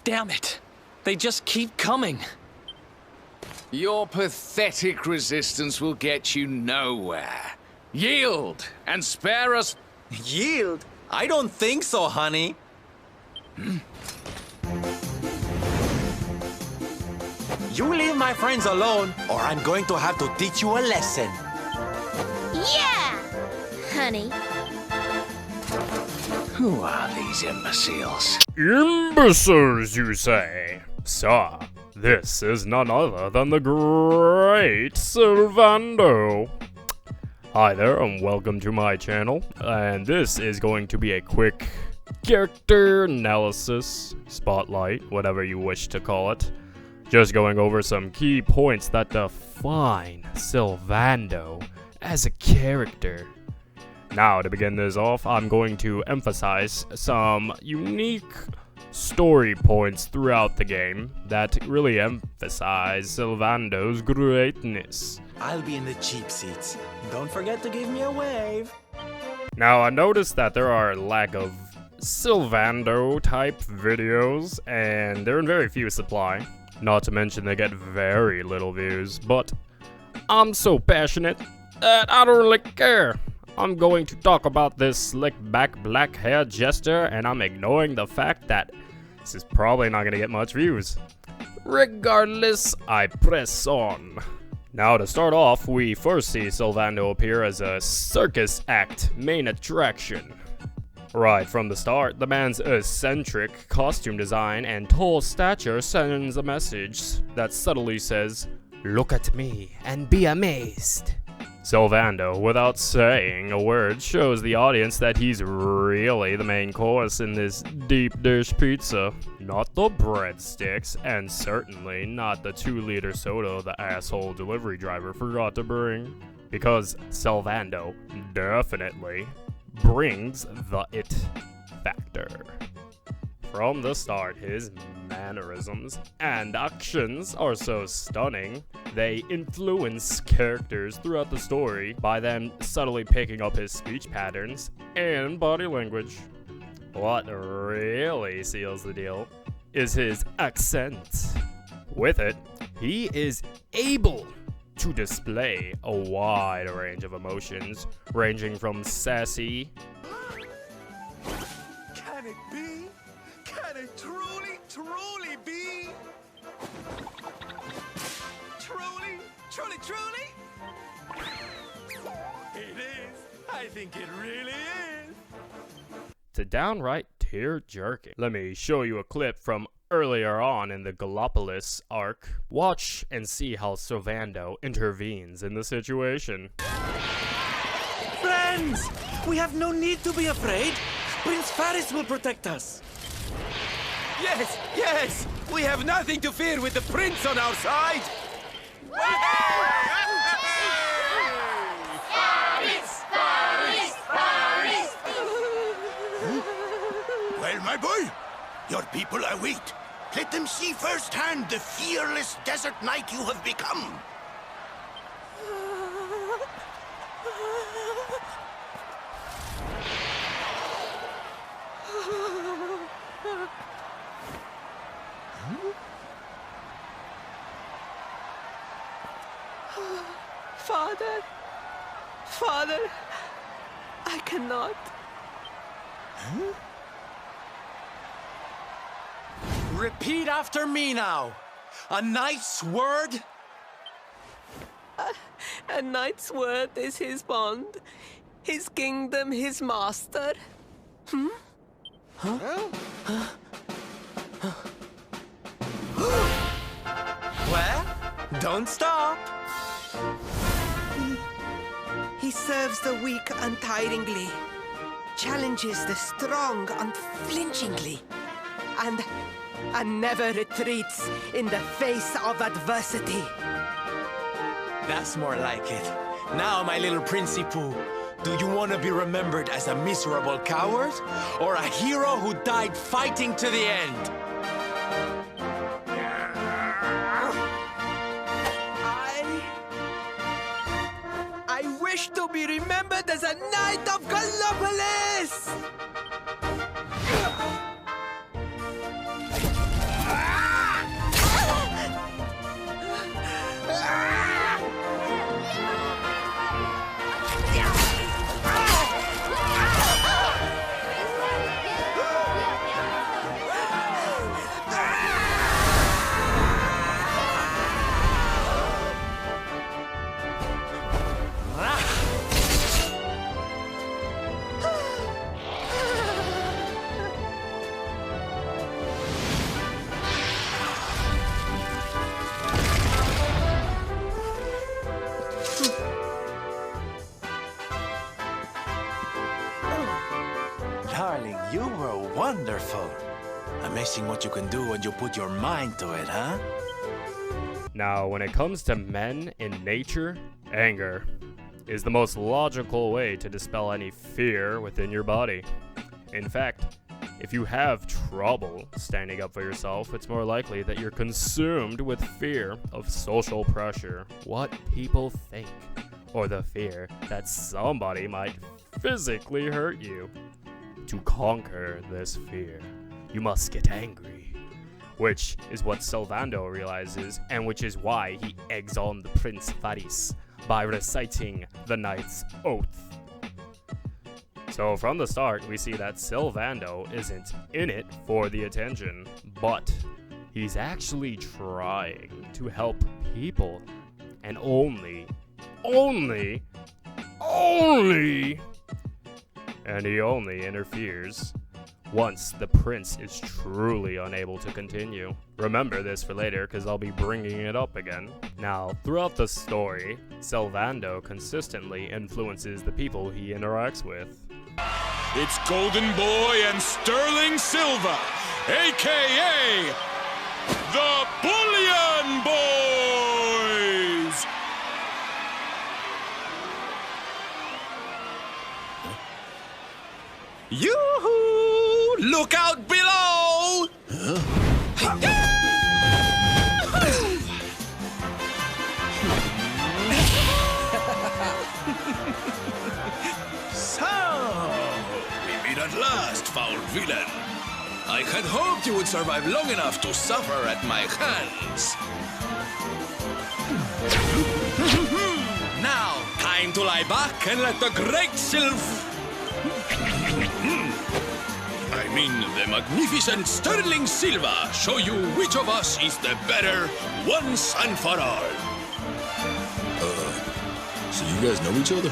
Damn it. They just keep coming. Your pathetic resistance will get you nowhere. Yield and spare us. Yield? I don't think so, honey. You leave my friends alone, or I'm going to have to teach you a lesson. Yeah, honey. Who are these imbeciles? Imbeciles, you say? Sir, this is none other than the great Sylvando. Hi there, and welcome to my channel, and this is going to be a quick character analysis, spotlight, whatever you wish to call it. Just going over some key points that define Sylvando as a character. Now, to begin this off, I'm going to emphasize some unique story points throughout the game that really emphasize Sylvando's greatness. I'll be in the cheap seats. Don't forget to give me a wave. Now, I noticed that there are a lack of Sylvando type videos, and they're in very few supply. Not to mention they get very little views, but I'm so passionate that I don't really care. I'm going to talk about this slick back black hair jester, and I'm ignoring the fact that this is probably not going to get much views. Regardless, I press on. Now to start off, we first see Sylvando appear as a circus act main attraction. Right from the start, the man's eccentric costume design and tall stature sends a message that subtly says, "Look at me and be amazed." Sylvando, without saying a word, shows the audience that he's really the main course in this deep dish pizza. Not the breadsticks, and certainly not the 2-liter soda the asshole delivery driver forgot to bring. Because Sylvando definitely brings the it factor. From the start, his mannerisms and actions are so stunning, they influence characters throughout the story by them subtly picking up his speech patterns and body language. What really seals the deal is his accent. With it, he is able to display a wide range of emotions, ranging from sassy. Can it be? Can it truly, truly be? Truly, truly, truly? It is. I think it really is. To downright tear-jerking. Let me show you a clip from earlier on in the Gallipolis arc. Watch and see how Sylvando intervenes in the situation. Friends! We have no need to be afraid. Prince Faris will protect us. Yes, yes! We have nothing to fear with the prince on our side! Well, my boy, your people await. Let them see firsthand the fearless desert knight you have become. Father, I cannot. Repeat after me now. A knight's word? A knight's word is his bond. His kingdom, his master. Well, don't stop. He serves the weak untiringly, challenges the strong unflinchingly, and never retreats in the face of adversity. That's more like it. Now, my little Princey Pooh, do you want to be remembered as a miserable coward or a hero who died fighting to the end? I wish to be remembered as a knight of Gallipolis! Amazing what you can do when you put your mind to it, huh? Now, when it comes to men in nature, anger is the most logical way to dispel any fear within your body. In fact, if you have trouble standing up for yourself, it's more likely that you're consumed with fear of social pressure, what people think, or the fear that somebody might physically hurt you. To conquer this fear, you must get angry, which is what Sylvando realizes, and which is why he eggs on the Prince Varys by reciting the Knight's Oath. So from the start, we see that Sylvando isn't in it for the attention, but he's actually trying to help people, and only, and he only interferes once the prince is truly unable to continue. Remember this for later, because I'll be bringing it up again. Now, throughout the story, Sylvando consistently influences the people he interacts with. It's Golden Boy and Sterling Silva, a.k.a. the Bullion Boys! Yoo-hoo! Look out below! So, we meet at last, foul villain. I had hoped you would survive long enough to suffer at my hands. Now, time to lie back and let the great I mean, the magnificent Sterling Silva show you which of us is the better once and for all. So you guys know each other?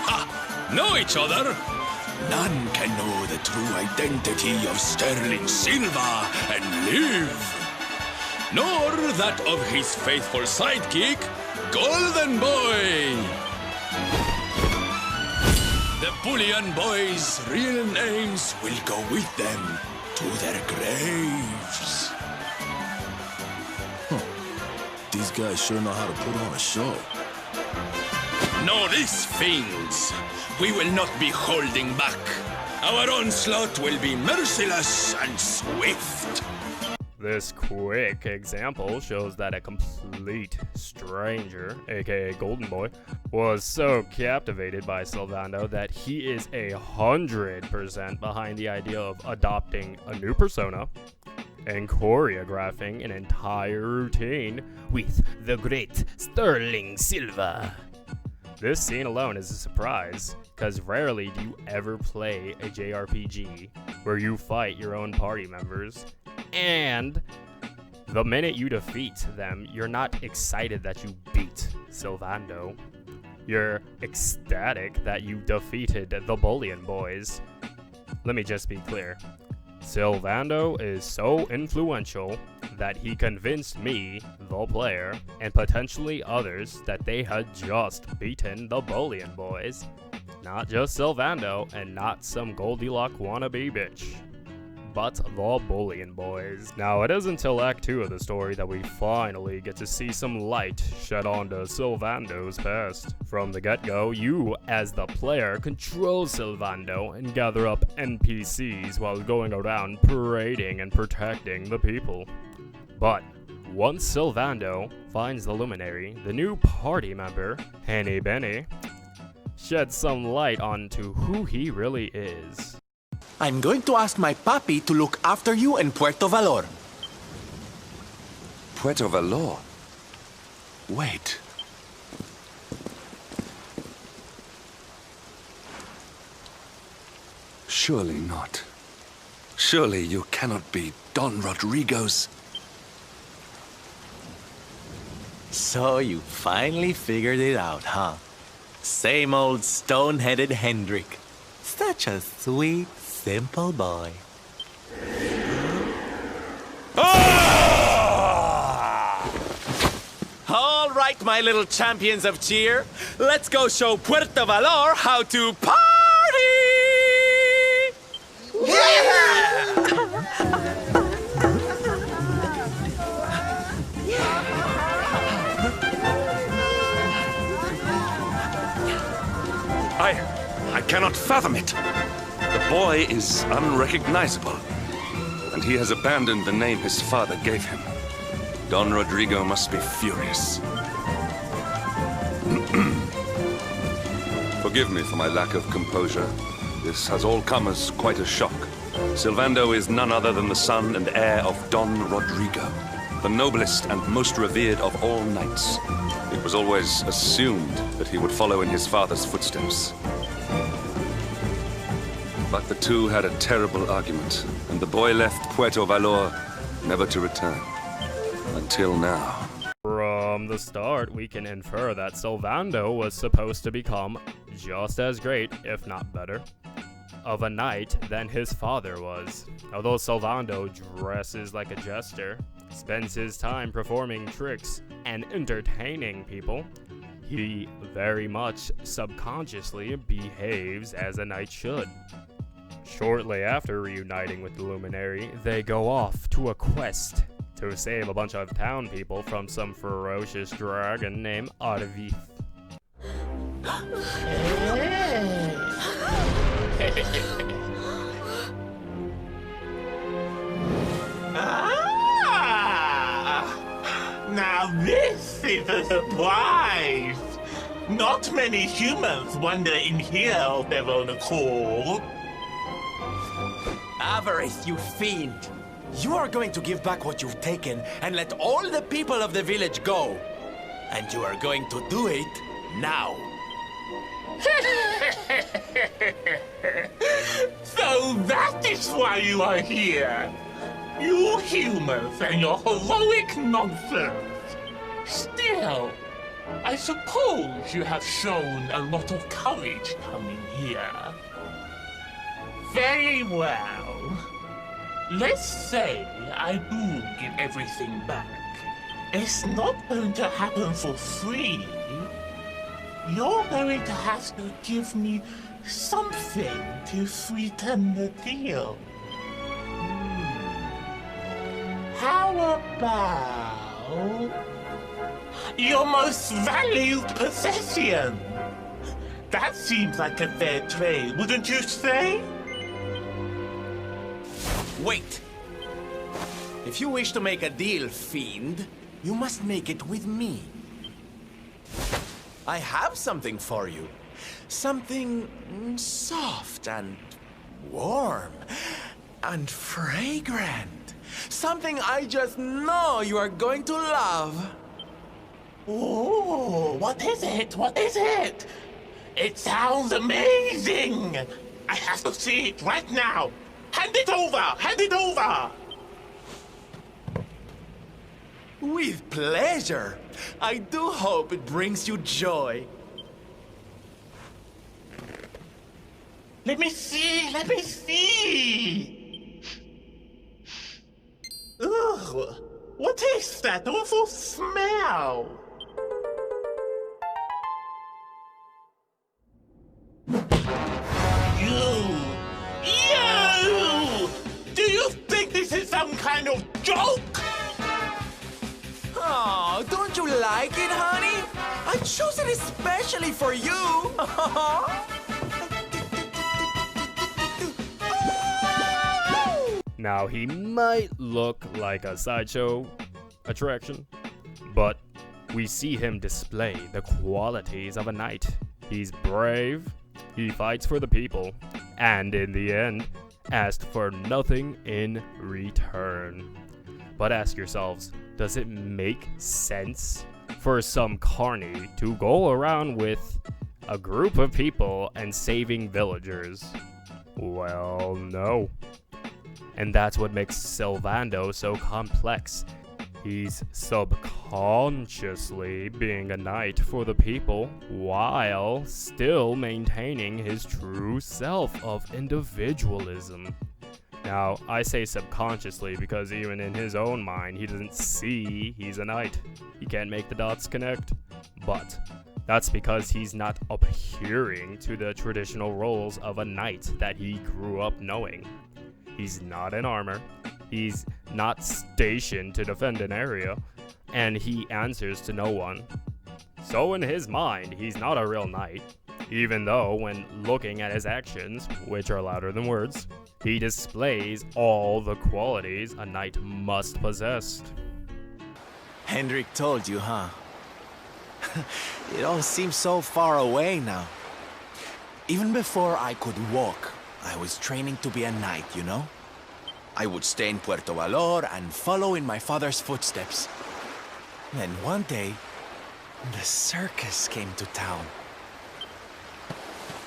Ha! Know each other? None can know the true identity of Sterling Silva and live. Nor that of his faithful sidekick, Golden Boy. The Bullion Boys' real names will go with them to their graves. These guys sure know how to put on a show. Know these things. We will not be holding back. Our onslaught will be merciless and swift. This quick example shows that a complete stranger, aka Golden Boy, was so captivated by Sylvando that he is 100% behind the idea of adopting a new persona and choreographing an entire routine with the great Sterling Silva. This scene alone is a surprise, because rarely do you ever play a JRPG where you fight your own party members, and the minute you defeat them, you're not excited that you beat Sylvando. You're ecstatic that you defeated the Bullion Boys. Let me just be clear. Sylvando is so influential that he convinced me, the player, and potentially others that they had just beaten the Bullion Boys. Not just Sylvando, and not some Goldilocks wannabe bitch, but the Bullion Boys. Now, it is until Act 2 of the story that we finally get to see some light shed onto Sylvando's past. From the get-go, you, as the player, control Sylvando and gather up NPCs while going around parading and protecting the people. But once Sylvando finds the Luminary, the new party member, Henny Benny, sheds some light onto who he really is. I'm going to ask my papi to look after you in Puerto Valor. Puerto Valor? Wait. Surely not. Surely you cannot be Don Rodrigo's... So you finally figured it out, huh? Same old stone-headed Hendrik. Such a sweet, simple boy. All right, my little champions of cheer. Let's go show Puerto Valor how to party! Yeah! cannot fathom it. The boy is unrecognizable, and he has abandoned the name his father gave him. Don Rodrigo must be furious. Forgive me for my lack of composure. This has all come as quite a shock. Sylvando is none other than the son and heir of Don Rodrigo, the noblest and most revered of all knights. It was always assumed that he would follow in his father's footsteps. But the two had a terrible argument, and the boy left Puerto Valor never to return. Until now. From the start, we can infer that Sylvando was supposed to become just as great, if not better, of a knight than his father was. Although Sylvando dresses like a jester, spends his time performing tricks and entertaining people, he very much subconsciously behaves as a knight should. Shortly after reuniting with the Luminary, they go off to a quest to save a bunch of town people from some ferocious dragon named Arvith. Now this is a surprise! Not many humans wander in here of their own accord. Avarice, you fiend! You are going to give back what you've taken and let all the people of the village go. And you are going to do it now. So that is why you are here. You humans and your heroic nonsense. Still, I suppose you have shown a lot of courage coming here. Very well. Let's say I do give everything back. It's not going to happen for free. You're going to have to give me something to sweeten the deal. How about your most valued possession? That seems like a fair trade, wouldn't you say? Wait! If you wish to make a deal, fiend, you must make it with me. I have something for you. Something soft and warm and fragrant. Something I just know you are going to love. Oh, what is it? What is it? It sounds amazing! I have to see it right now. Hand it over! Hand it over! With pleasure. I do hope it brings you joy. Let me see! Let me see! Ugh! What is that awful smell? You! Do you think this is some kind of joke? Oh, don't you like it, honey? I chose it especially for you. Now, he might look like a sideshow attraction, but we see him display the qualities of a knight. He's brave, he fights for the people, and in the end, asked for nothing in return. But ask yourselves, does it make sense for some carny to go around with a group of people and saving villagers? Well, no. And that's what makes Sylvando so complex. He's subconsciously being a knight for the people while still maintaining his true self of individualism. Now, I say subconsciously because even in his own mind, he doesn't see he's a knight. He can't make the dots connect. But that's because he's not adhering to the traditional roles of a knight that he grew up knowing. He's not in armor. He's not stationed to defend an area, and he answers to no one. So in his mind, he's not a real knight. even though when looking at his actions, which are louder than words, he displays all the qualities a knight must possess. Hendrik told you, huh? It all seems so far away now. Even before I could walk, I was training to be a knight, you know? I would stay in Puerto Valor and follow in my father's footsteps. Then one day, the circus came to town.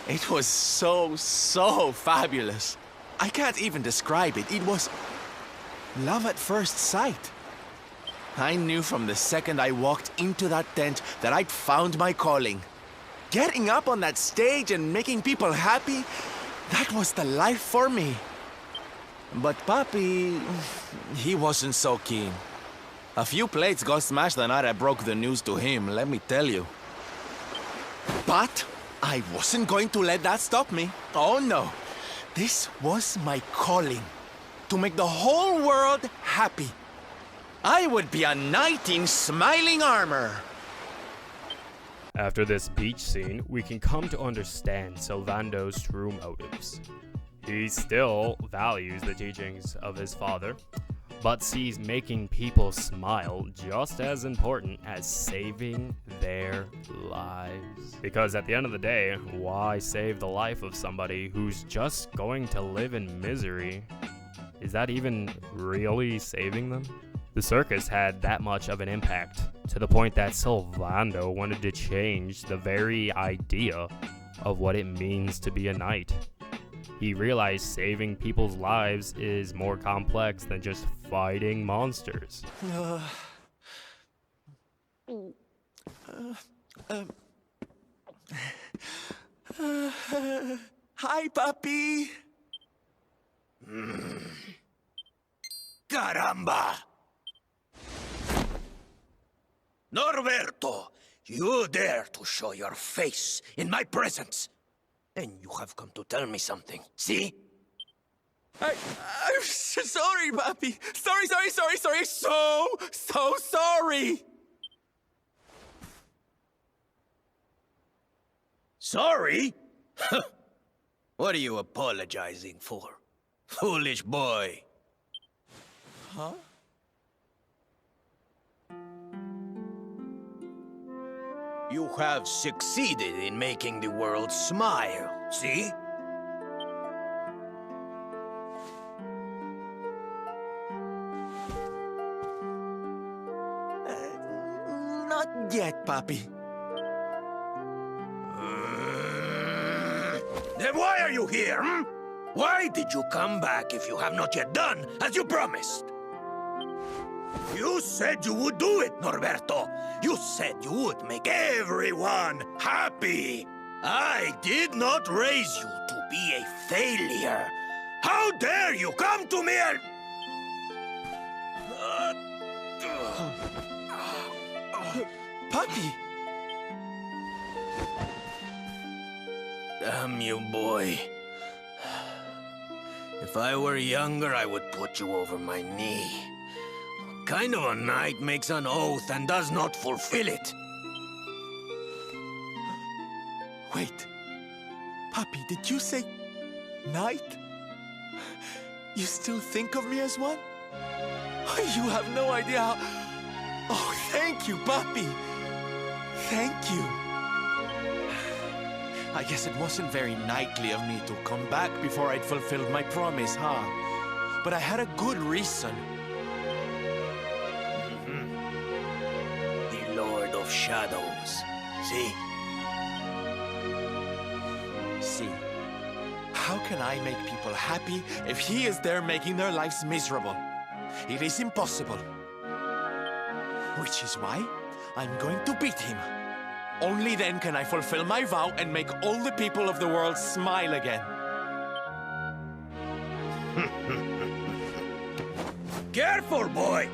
It was so fabulous. I can't even describe it. It was love at first sight. I knew from the second I walked into that tent that I'd found my calling. Getting up on that stage and making people happy, that was the life for me. But Papi, he wasn't so keen. A few plates got smashed the night I broke the news to him, let me tell you. But I wasn't going to let that stop me. Oh no. This was my calling. To make the whole world happy. I would be a knight in smiling armor. After this beach scene, we can come to understand Sylvando's true motives. He still values the teachings of his father, but sees making people smile just as important as saving their lives. Because at the end of the day, why save the life of somebody who's just going to live in misery? Is that even really saving them? The circus had that much of an impact, to the point that Sylvando wanted to change the very idea of what it means to be a knight. He realized saving people's lives is more complex than just fighting monsters. Hi, Papi. Caramba! Norberto, you dare to show your face in my presence. And you have come to tell me something, see? I'm sorry, Papi. Sorry. So sorry. Sorry? What are you apologizing for? Foolish boy. Huh? You have succeeded in making the world smile, see? Not yet, Papi. Then why are you here, hmm? Why did you come back if you have not yet done as you promised? You said you would do it, Norberto. You said you would make everyone happy. I did not raise you to be a failure. How dare you come to me and... Papi! Damn you, boy. If I were younger, I would put you over my knee. What kind of a knight makes an oath and does not fulfill it? Wait. Papi, did you say... knight? You still think of me as one? You have no idea how... Oh, thank you, Papi. Thank you. I guess it wasn't very knightly of me to come back before I'd fulfilled my promise, huh? But I had a good reason. The Lord of Shadows. See? See? How can I make people happy if he is there making their lives miserable? It is impossible. Which is why I'm going to beat him. Only then can I fulfill my vow and make all the people of the world smile again. Careful, boy!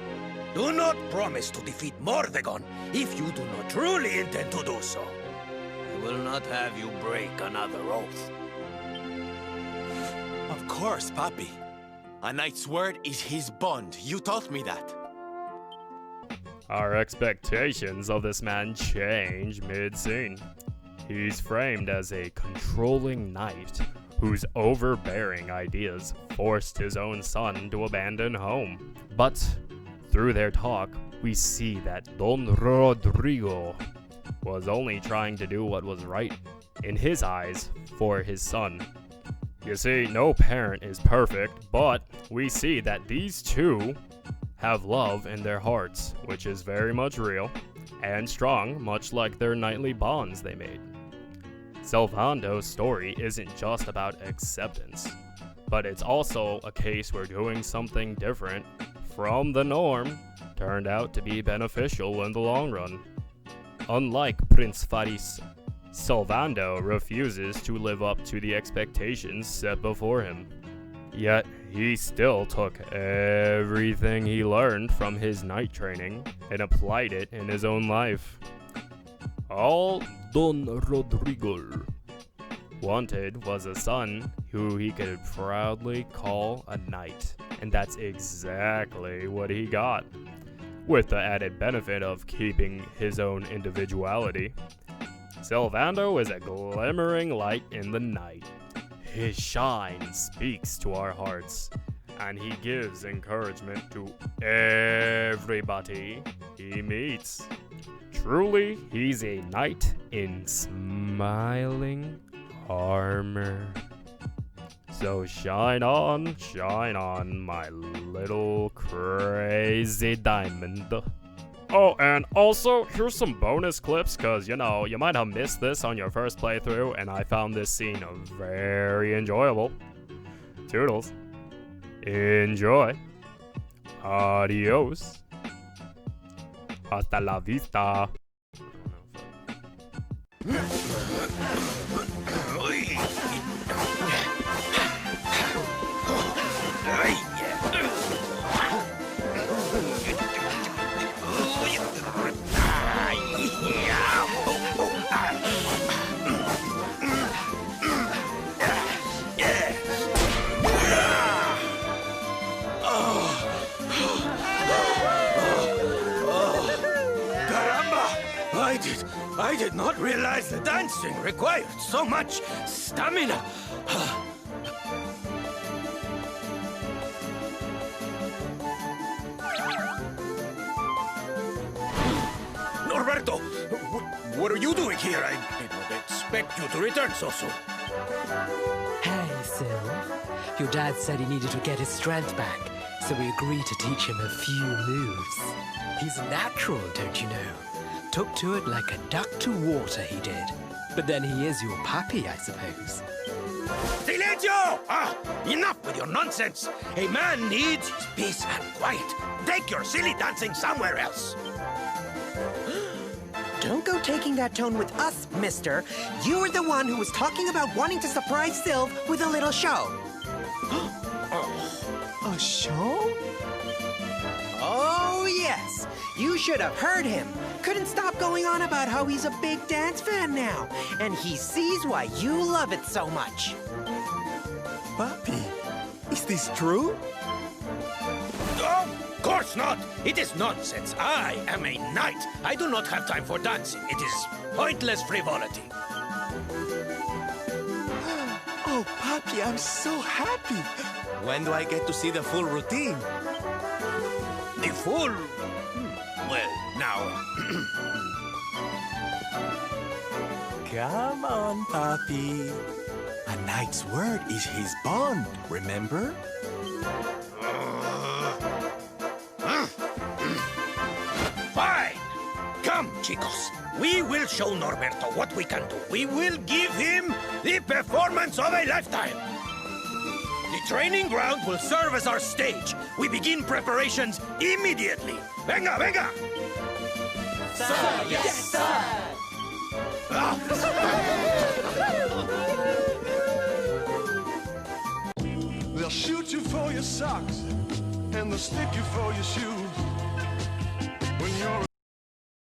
Do not promise to defeat Mordegon if you do not truly intend to do so. I will not have you break another oath. Of course, Papi. A knight's word is his bond. You taught me that. Our expectations of this man change mid-scene. he's framed as a controlling knight whose overbearing ideas forced his own son to abandon home. But through their talk, we see that Don Rodrigo was only trying to do what was right in his eyes for his son. You see, no parent is perfect, but we see that these two have love in their hearts, which is very much real and strong, much like their knightly bonds they made. Sylvando's story isn't just about acceptance, but it's also a case where doing something different from the norm turned out to be beneficial in the long run. Unlike Prince Faris, Sylvando refuses to live up to the expectations set before him. Yet, he still took everything he learned from his knight training and applied it in his own life. All Don Rodrigo wanted was a son who he could proudly call a knight, and that's exactly what he got, with the added benefit of keeping his own individuality. Sylvando is a glimmering light in the night. His shine speaks to our hearts, and he gives encouragement to everybody he meets. Truly, he's a knight in smiling armor. So shine on, my little crazy diamond. Oh, and also, here's some bonus clips, because, you know, you might have missed this on your first playthrough, and I found this scene very enjoyable. Toodles. Enjoy. Adios. Hasta la vista. I did not realize the dancing required so much stamina. Norberto, what are you doing here? I did not expect you to return so soon. Hey, Syl. Your dad said he needed to get his strength back, so we agreed to teach him a few moves. He's natural, don't you know? Took to it like a duck to water, he did. But then he is your puppy, I suppose. Silencio! Enough with your nonsense! A man needs his peace and quiet. Take your silly dancing somewhere else. Don't go taking that tone with us, mister. You were the one who was talking about wanting to surprise Sylv with a little show. A show? Oh, yes. You should have heard him. Couldn't stop going on about how he's a big dance fan now. And he sees why you love it so much. Papi, is this true? Of course not. It is nonsense. I am a knight. I do not have time for dancing. It is pointless frivolity. Oh, Papi, I'm so happy. When do I get to see the full routine? The full... Well, now... Come on, Papi. A knight's word is his bond, remember? Fine! Come, chicos. We will show Norberto what we can do. We will give him the performance of a lifetime. The training ground will serve as our stage. We begin preparations immediately. Venga, venga! Sir, yes, sir! They'll shoot you for your socks, and they'll stick you for your shoes.